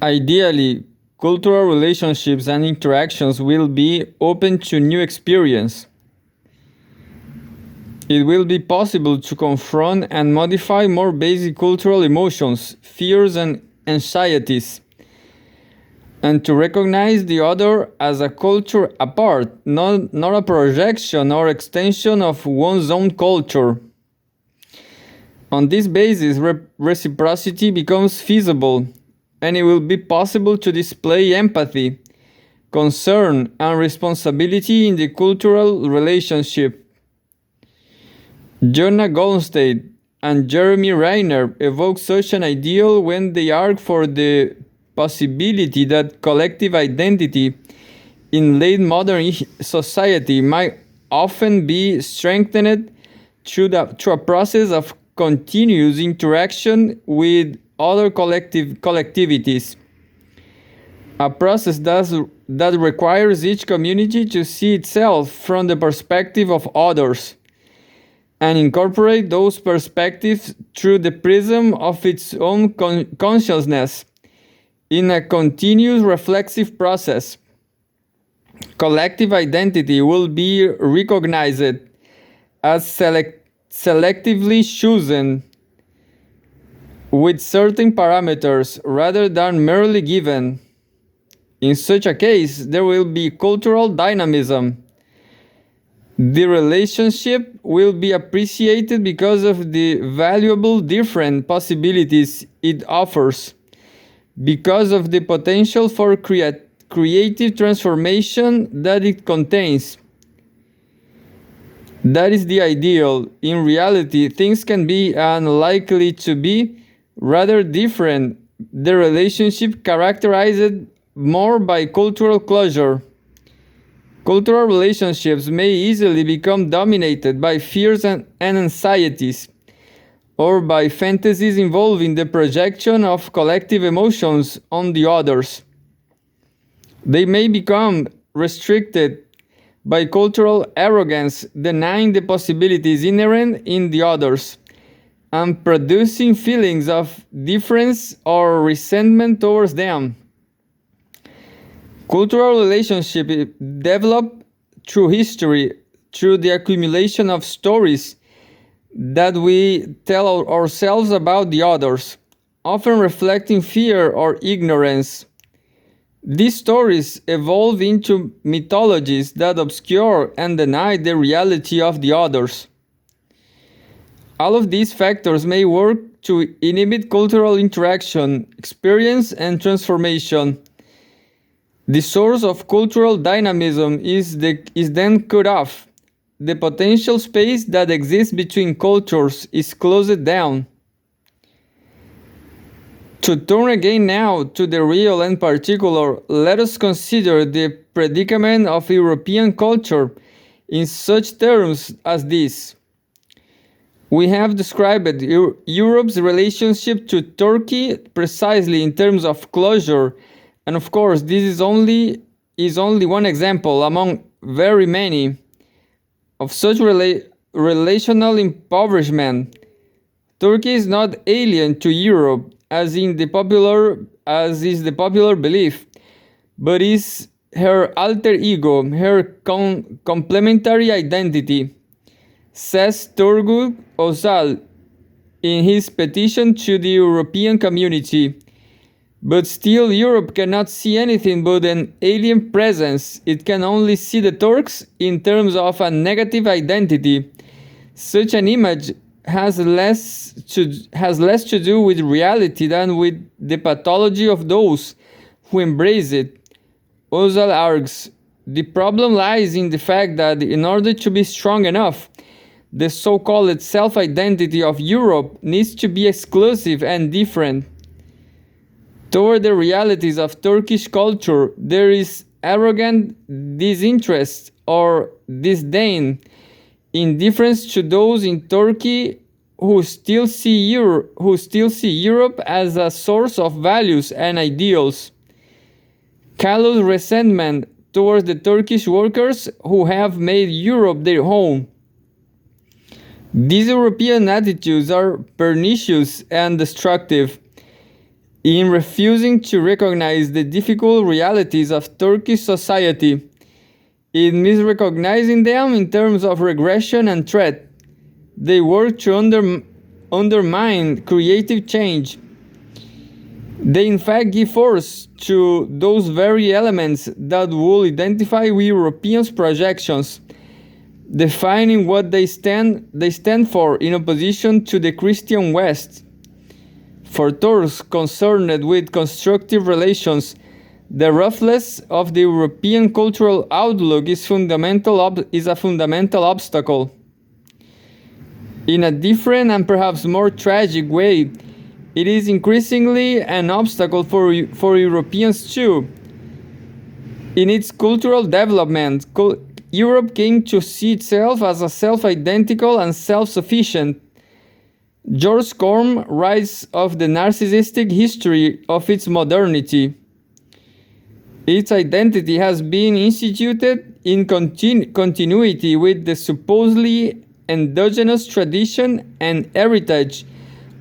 Ideally, cultural relationships and interactions will be open to new experience. It will be possible to confront and modify more basic cultural emotions, fears, and anxieties, and to recognize the other as a culture apart, not a projection or extension of one's own culture. On this basis, reciprocity becomes feasible, and it will be possible to display empathy, concern, and responsibility in the cultural relationship. Jonah Goldstein and Jeremy Reiner evoke such an ideal when they argue for the possibility that collective identity in late modern society might often be strengthened through a process of continuous interaction with other collectivities. A process that requires each community to see itself from the perspective of others and incorporate those perspectives through the prism of its own consciousness in a continuous reflexive process. Collective identity will be recognized as selectively chosen with certain parameters rather than merely given. In such a case, there will be cultural dynamism. The relationship will be appreciated because of the valuable different possibilities it offers, because of the potential for creative transformation that it contains. That is the ideal. In reality, things can be unlikely to be rather different. The relationship characterized more by cultural closure. Cultural relationships may easily become dominated by fears and anxieties, or by fantasies involving the projection of collective emotions on the others. They may become restricted by cultural arrogance, denying the possibilities inherent in the others, and producing feelings of difference or resentment towards them. Cultural relationships develop through history, through the accumulation of stories that we tell ourselves about the others, often reflecting fear or ignorance. These stories evolve into mythologies that obscure and deny the reality of the others. All of these factors may work to inhibit cultural interaction, experience, and transformation. The source of cultural dynamism is then cut off. The potential space that exists between cultures is closed down. To turn again now to the real and particular, let us consider the predicament of European culture in such terms as this. We have described Europe's relationship to Turkey precisely in terms of closure, and of course this is only one example among very many of such relational impoverishment. Turkey is not alien to Europe as is the popular belief, but is her alter ego, her complementary identity, says Turgut Özal in his petition to the European community. But still, Europe cannot see anything but an alien presence. It can only see the Turks in terms of a negative identity. Such an image has less to do with reality than with the pathology of those who embrace it. Özal argues, the problem lies in the fact that in order to be strong enough, the so-called self-identity of Europe needs to be exclusive and different. Toward the realities of Turkish culture, there is arrogant disinterest or disdain, indifference to those in Turkey who still see Europe as a source of values and ideals. Callous resentment towards the Turkish workers who have made Europe their home. These European attitudes are pernicious and destructive. in refusing to recognize the difficult realities of Turkish society, in misrecognizing them in terms of regression and threat. They work to undermine creative change. They in fact give force to those very elements that will identify Europeans' projections, defining what they stand for in opposition to the Christian West. For those concerned with constructive relations, the roughness of the European cultural outlook is a fundamental obstacle. In a different and perhaps more tragic way, it is increasingly an obstacle for Europeans too. In its cultural development, Europe came to see itself as a self-identical and self-sufficient. George Corm writes of the narcissistic history of its modernity. Its identity has been instituted in continuity with the supposedly endogenous tradition and heritage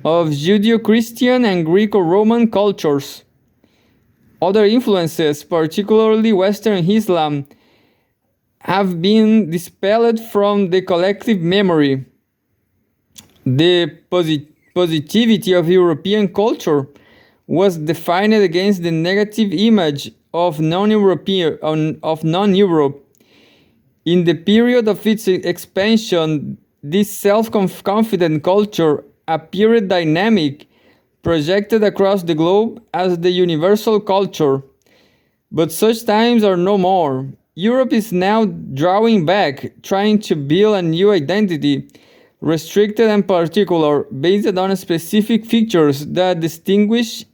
of Judeo-Christian and Greco-Roman cultures. Other influences, particularly Western Islam, have been dispelled from the collective memory. The positivity of European culture was defined against the negative image of non-Europe. In the period of its expansion, this self-confident culture appeared dynamic, projected across the globe as the universal culture. But such times are no more. Europe is now drawing back, trying to build a new identity, restricted and particular, based on specific features that distinguish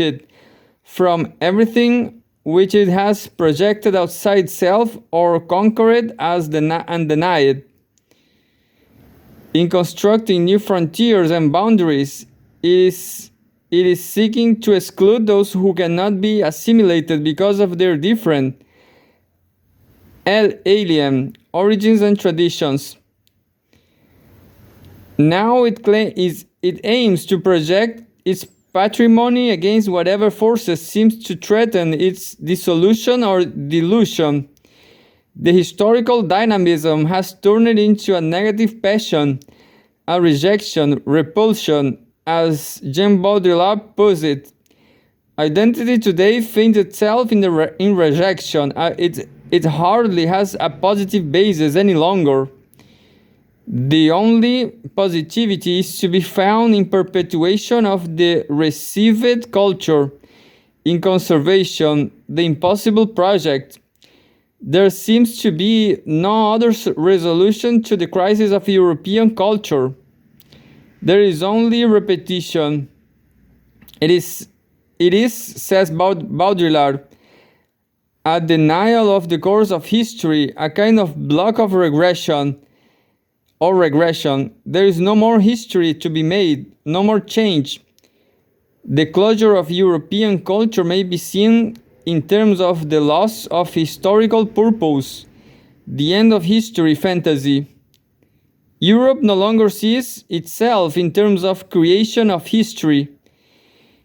it from everything which it has projected outside itself or conquered and denied. In constructing new frontiers and boundaries, it is seeking to exclude those who cannot be assimilated because of their different, alien origins and traditions. Now it aims to project its patrimony against whatever forces seems to threaten its dissolution or dilution. The historical dynamism has turned into a negative passion, a rejection, repulsion, as Jean Baudrillard puts it. Identity today finds itself in rejection. It hardly has a positive basis any longer. The only positivity is to be found in perpetuation of the received culture, in conservation, the impossible project. There seems to be no other resolution to the crisis of European culture. There is only repetition. It is, says Baudrillard, a denial of the course of history, a kind of block of regression. There is no more history to be made, no more change. The closure of European culture may be seen in terms of the loss of historical purpose, the end of history fantasy. Europe no longer sees itself in terms of creation of history.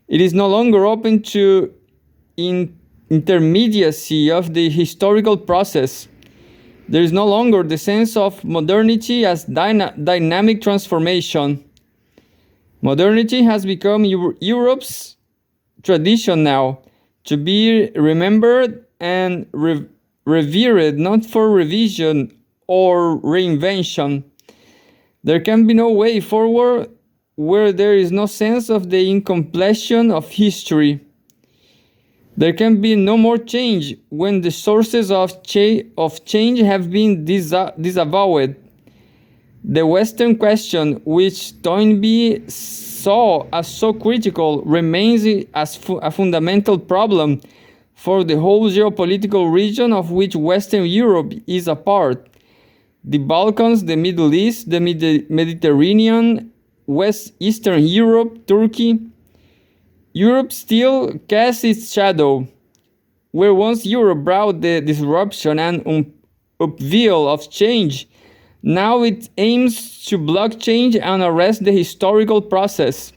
It is no longer open to intermediacy of the historical process. There is no longer the sense of modernity as dynamic transformation. Modernity has become Europe's tradition now, to be remembered and revered, not for revision or reinvention. There can be no way forward where there is no sense of the incompletion of history. There can be no more change when the sources of change have been disavowed. The Western question, which Toynbee saw as so critical, remains as a fundamental problem for the whole geopolitical region of which Western Europe is a part. The Balkans, the Middle East, the Mediterranean, West Eastern Europe, Turkey. Europe still casts its shadow. Where once Europe brought the disruption and upheaval of change, now it aims to block change and arrest the historical process.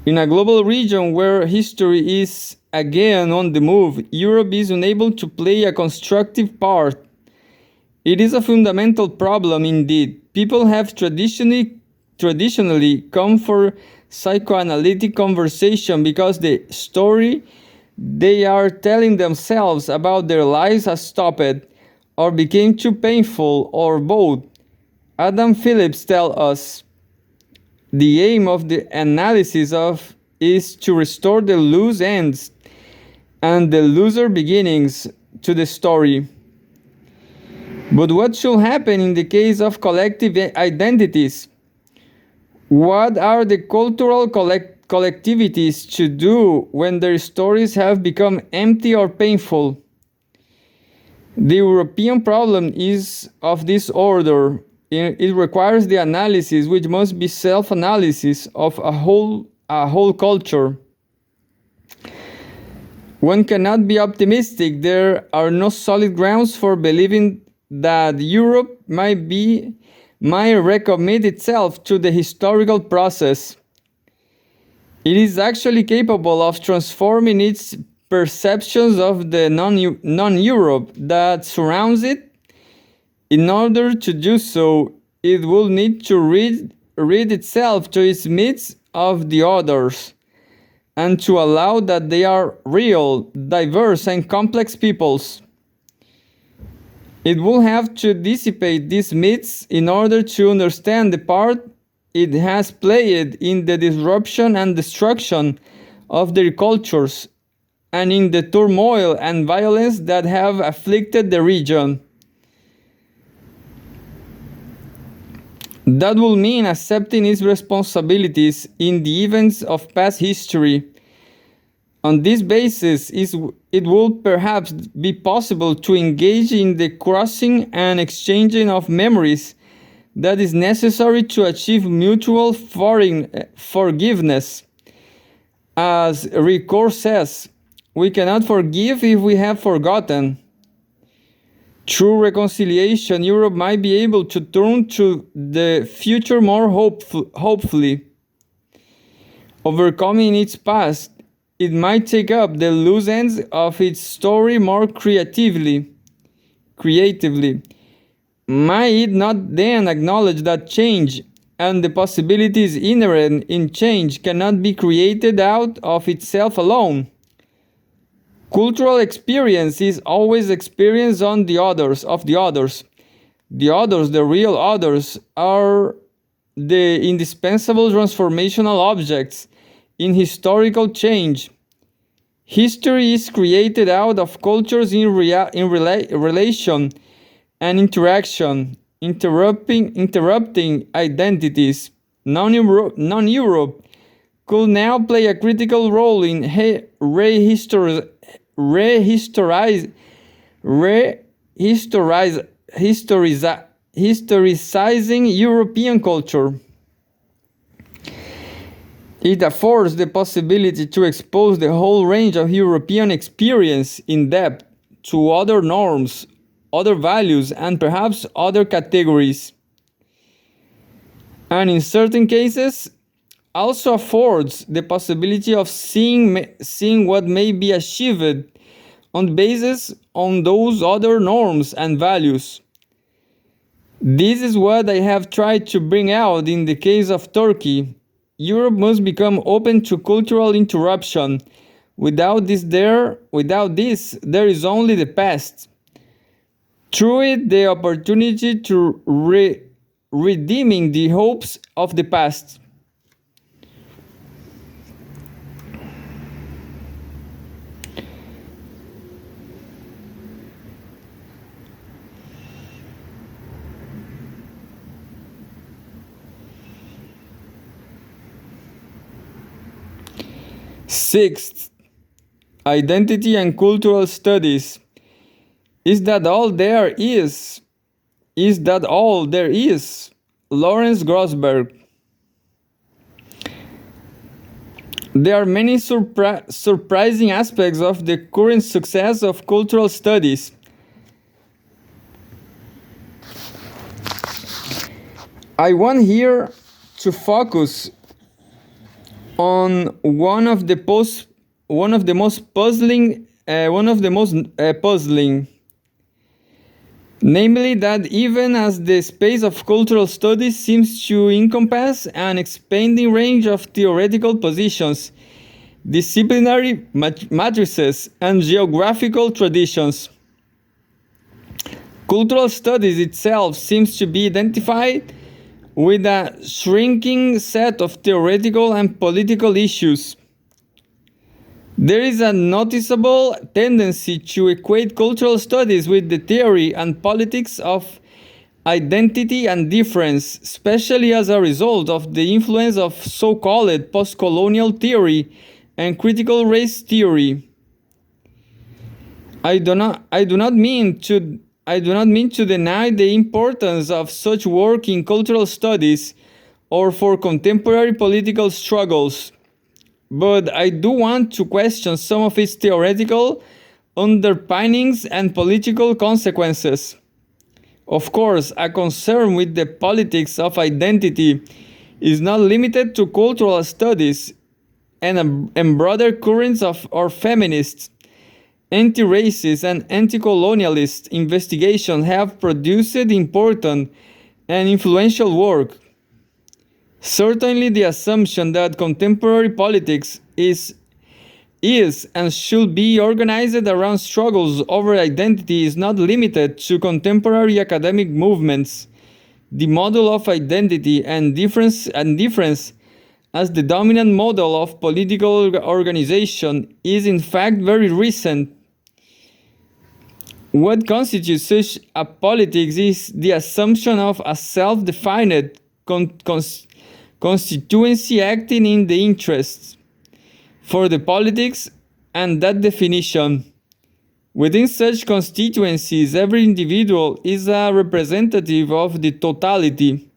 In a global region where history is again on the move, Europe is unable to play a constructive part. It is a fundamental problem indeed. People have traditionally come for psychoanalytic conversation because the story they are telling themselves about their lives has stopped or became too painful or both. Adam Phillips tells us the aim of the analysis of is to restore the loose ends and the looser beginnings to the story. But what should happen in the case of collective identities? What are the cultural collectivities to do when their stories have become empty or painful? The European problem is of this order. It requires the analysis, which must be self-analysis of a whole culture. One cannot be optimistic. There are no solid grounds for believing that Europe might recommit itself to the historical process. It is actually capable of transforming its perceptions of the non-Europe that surrounds it. In order to do so, it will need to rid itself to its midst of the others, and to allow that they are real, diverse, and complex peoples. It will have to dissipate these myths in order to understand the part it has played in the disruption and destruction of their cultures and in the turmoil and violence that have afflicted the region. That will mean accepting its responsibilities in the events of past history. On this basis, it will perhaps be possible to engage in the crossing and exchanging of memories that is necessary to achieve mutual forgiveness. As Ricord says, we cannot forgive if we have forgotten. Through reconciliation, Europe might be able to turn to the future more hopefully. Overcoming its past, it might take up the loose ends of its story more creatively. Might it not then acknowledge that change and the possibilities inherent in change cannot be created out of itself alone? Cultural experience is always experience of the others. The real others, are the indispensable transformational objects in historical change. History is created out of cultures in relation and interaction, interrupting identities. Non-Europe could now play a critical role in historicizing European culture. It affords the possibility to expose the whole range of European experience in depth to other norms, other values, and perhaps other categories. And in certain cases, also affords the possibility of seeing what may be achieved on basis on those other norms and values. This is what I have tried to bring out in the case of Turkey. Europe must become open to cultural interruption. Without this, there is only the past. Through it, the opportunity to redeeming the hopes of the past. Sixth, identity and cultural studies. Is that all there is? Is that all there is? Lawrence Grossberg. There are many surprising aspects of the current success of cultural studies. I want here to focus on one of the most puzzling, namely that even as the space of cultural studies seems to encompass an expanding range of theoretical positions, disciplinary matrices, and geographical traditions, cultural studies itself seems to be identified with a shrinking set of theoretical and political issues. There is a noticeable tendency to equate cultural studies with the theory and politics of identity and difference, especially as a result of the influence of so-called post-colonial theory and critical race theory. I do not mean to deny the importance of such work in cultural studies or for contemporary political struggles, but I do want to question some of its theoretical underpinnings and political consequences. Of course, a concern with the politics of identity is not limited to cultural studies, and broader currents of or feminists, anti-racist, and anti-colonialist investigations have produced important and influential work. Certainly, the assumption that contemporary politics is and should be organized around struggles over identity is not limited to contemporary academic movements. The model of identity and difference as the dominant model of political organization is in fact very recent. What constitutes such a politics is the assumption of a self-defined constituency acting in the interests for the politics, and that definition. Within such constituencies, every individual is a representative of the totality.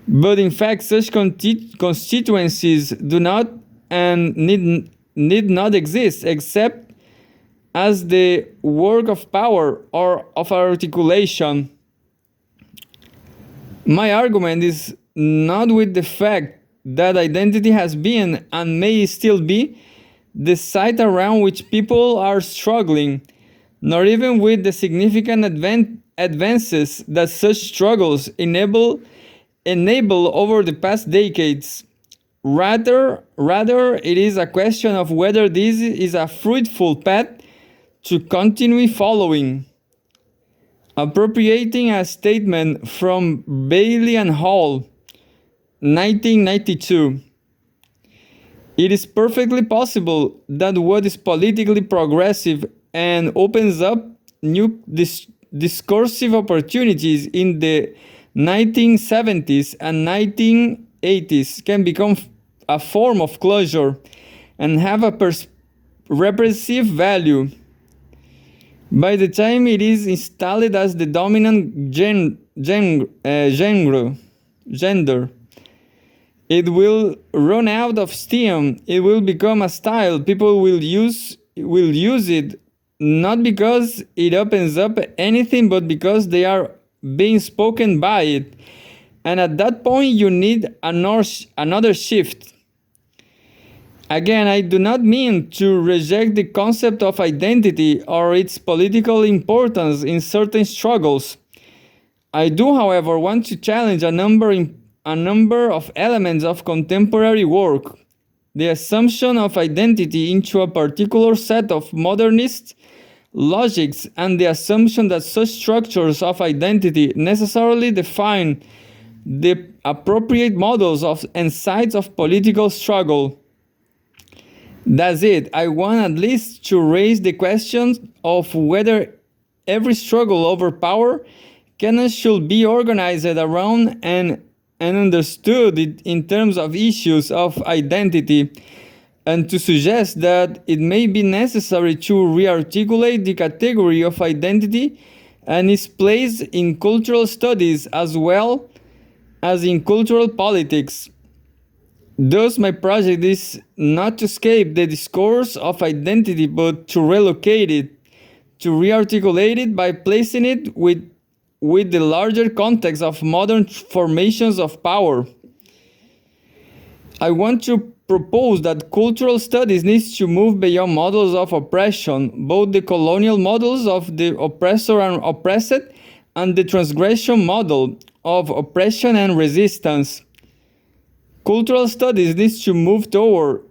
But in fact, such constituencies do not and need not exist except as the work of power or of articulation. My argument is not with the fact that identity has been and may still be the site around which people are struggling, nor even with the significant advances that such struggles enable over the past decades. Rather, it is a question of whether this is a fruitful path to continue following. Appropriating a statement from Bailey and Hall, 1992, it is perfectly possible that what is politically progressive and opens up new discursive opportunities in the 1970s and 1980s can become a form of closure and have a repressive value. By the time it is installed as the dominant gender, it will run out of steam. It will become a style. People will use it not because it opens up anything, but because they are being spoken by it. And at that point, you need another shift. Again, I do not mean to reject the concept of identity or its political importance in certain struggles. I do, however, want to challenge a number of elements of contemporary work. The assumption of identity into a particular set of modernist logics and the assumption that such structures of identity necessarily define the appropriate models of and sites of political struggle. That's it. I want at least to raise the question of whether every struggle over power can and should be organized around and understood in terms of issues of identity, and to suggest that it may be necessary to rearticulate the category of identity and its place in cultural studies as well as in cultural politics. Thus, my project is not to escape the discourse of identity, but to relocate it, to rearticulate it by placing it with the larger context of modern formations of power. I want to propose that cultural studies needs to move beyond models of oppression, both the colonial models of the oppressor and oppressed, and the transgression model of oppression and resistance. Cultural studies needs to move toward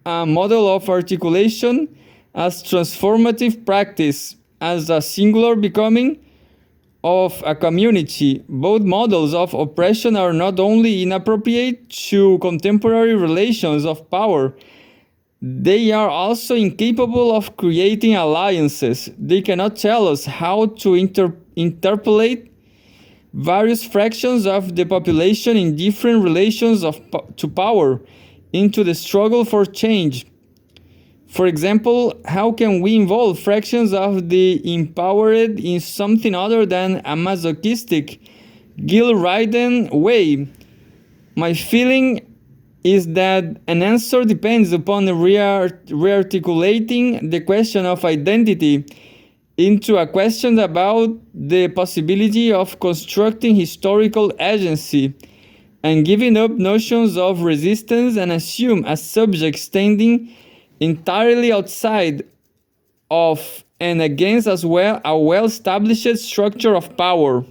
a model of articulation as transformative practice, as a singular becoming of a community. Both models of oppression are not only inappropriate to contemporary relations of power, they are also incapable of creating alliances. They cannot tell us how to interpolate various fractions of the population in different relations to power into the struggle for change. For example, how can we involve fractions of the empowered in something other than a masochistic, guilt-ridden way? My feeling is that an answer depends upon rearticulating the question of identity into a question about the possibility of constructing historical agency and giving up notions of resistance and assume a subject standing entirely outside of and against as well a well-established structure of power.